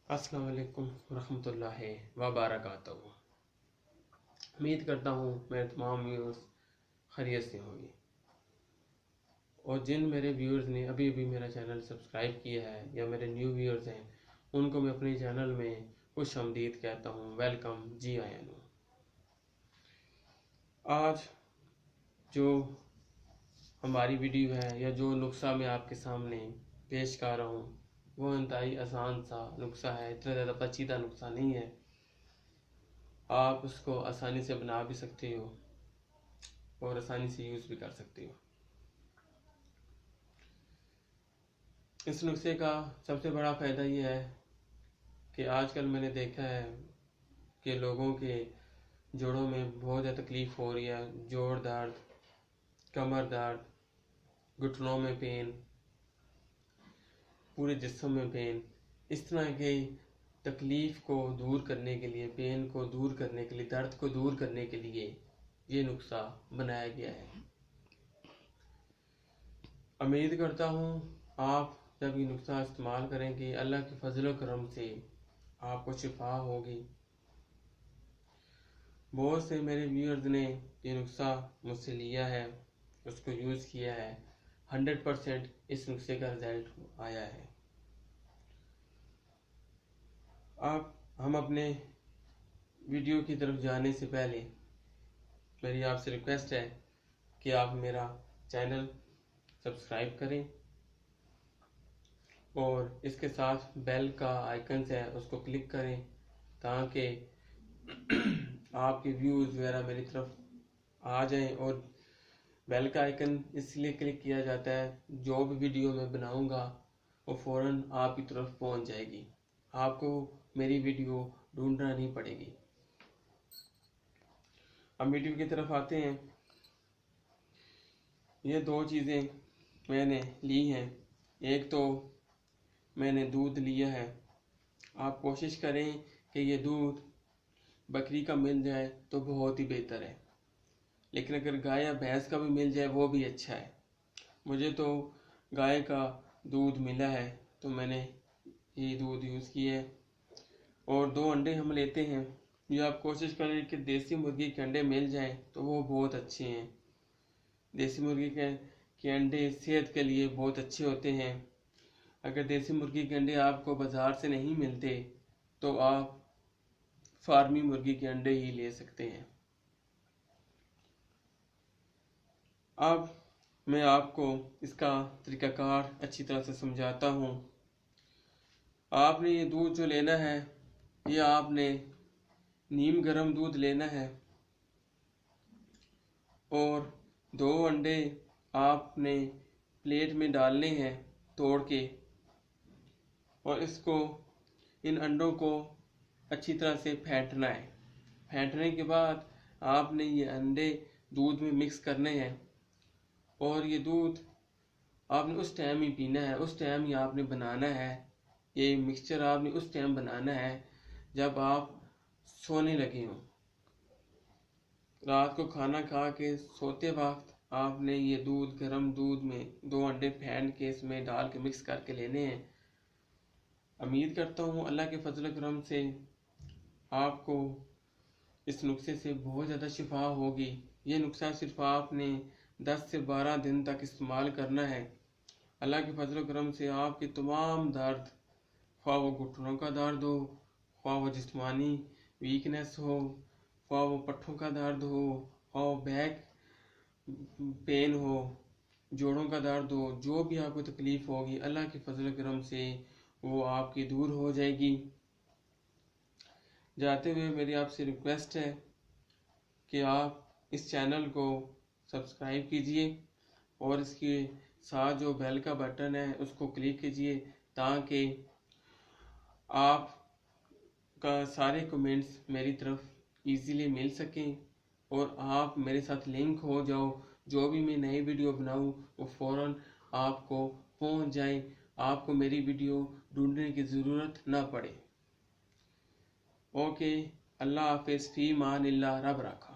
अस्सलाम वालेकुम रहमतुल्लाहि व बरकातहू। उम्मीद करता हूँ मेरे तमाम व्यूअर्स खैरियत से होंगे और जिन मेरे व्यूअर्स ने अभी अभी मेरा चैनल सब्सक्राइब किया है या मेरे न्यू व्यूअर्स हैं उनको मैं अपने चैनल में खुशामदीद कहता हूँ। वेलकम, जी आया हूँ। आज जो हमारी वीडियो है या जो नुस्खा मैं आपके सामने पेश कर रहा हूँ वो इंतहाई आसान सा नुस्खा है। इतना ज़्यादा पेचीदा नुस्खा नहीं है, आप उसको आसानी से बना भी सकते हो और आसानी से यूज़ भी कर सकते हो। इस नुस्खे का सबसे बड़ा फ़ायदा ये है कि आजकल मैंने देखा है कि लोगों के जोड़ों में बहुत ज़्यादा तकलीफ़ हो रही है। जोड़ दर्द, कमर दर्द, घुटनों में पेन, पूरे जिस्म में पेन, इस तरह की तकलीफ़ को दूर करने के लिए, पेन को दूर करने के लिए, दर्द को दूर करने के लिए ये नुस्खा बनाया गया है। उम्मीद करता हूँ आप जब ये नुस्खा इस्तेमाल करेंगे अल्लाह के फजल करम से आपको शिफा होगी। बहुत से मेरे व्यूअर्स ने ये नुस्खा मुझसे लिया है, उसको यूज़ किया है, 100% इस नुस्खे का रिजल्ट आया है। अब हम अपने वीडियो की तरफ जाने से पहले मेरी आपसे रिक्वेस्ट है कि आप मेरा चैनल सब्सक्राइब करें और इसके साथ बेल का आइकन है उसको क्लिक करें ताकि आपके व्यूज़ वगैरह मेरी तरफ आ जाएं। और बेल का आइकन इसलिए क्लिक किया जाता है, जो भी वीडियो मैं बनाऊंगा वो फ़ौरन आपकी तरफ पहुंच जाएगी, आपको मेरी वीडियो ढूंढना नहीं पड़ेगी। हम वीडियो की तरफ आते हैं। ये दो चीज़ें मैंने ली हैं। एक तो मैंने दूध लिया है। आप कोशिश करें कि ये दूध बकरी का मिल जाए तो बहुत ही बेहतर है, लेकिन अगर गाय या भैंस का भी मिल जाए वो भी अच्छा है। मुझे तो गाय का दूध मिला है तो मैंने ये दूध यूज़ किया है। और 2 अंडे हम लेते हैं। ये आप कोशिश करें कि देसी मुर्गी के अंडे मिल जाएं तो वो बहुत अच्छे हैं। देसी मुर्गी के अंडे सेहत के लिए बहुत अच्छे होते हैं। अगर देसी मुर्गी के अंडे आपको बाज़ार से नहीं मिलते तो आप फार्मी मुर्गी के अंडे ही ले सकते हैं। अब मैं आपको इसका तरीक़ाकार अच्छी तरह से समझाता हूँ। आपने ये दूध जो लेना है ये आपने नीम गर्म दूध लेना है और 2 अंडे आपने प्लेट में डालने हैं तोड़ के, और इसको इन अंडों को अच्छी तरह से फेंटना है। फेंटने के बाद आपने ये अंडे दूध में मिक्स करने हैं और ये दूध आपने उस टाइम ही पीना है, उस टाइम ही आपने बनाना है। ये मिक्सचर आपने उस टाइम बनाना है जब आप सोने लगे हों। रात को खाना खा के सोते वक्त आपने ये दूध, गर्म दूध में 2 अंडे फेंट के इसमें डाल के मिक्स करके लेने हैं। उम्मीद करता हूँ अल्लाह के फजल करम से आपको इस नुस्खे से बहुत ज़्यादा शिफा होगी। ये नुस्खा सिर्फ आपने 10 से 12 दिन तक इस्तेमाल करना है। अल्लाह के फजल करम से आपके तमाम दर्द, ख्वाह वो घुटनों का दर्द हो, ख्वाह वो जिस्मानी वीकनेस हो, ख्वाह वो पट्ठों का दर्द हो, ख्वाह वो बैक पेन हो, जोड़ों का दर्द हो, जो भी आपको तकलीफ़ होगी अल्लाह के फजल करम से वो आपकी दूर हो जाएगी। जाते हुए मेरी आपसे रिक्वेस्ट है कि आप इस चैनल को सब्सक्राइब कीजिए और इसके साथ जो बेल का बटन है उसको क्लिक कीजिए ताकि आप का सारे कमेंट्स मेरी तरफ इजीली मिल सकें और आप मेरे साथ लिंक हो जाओ। जो भी मैं नई वीडियो बनाऊं वो फ़ौरन आपको पहुंच जाए, आपको मेरी वीडियो ढूंढने की ज़रूरत ना पड़े। ओके, अल्लाह हाफिज़, फ़ी मान अल्लाह, रब रखा।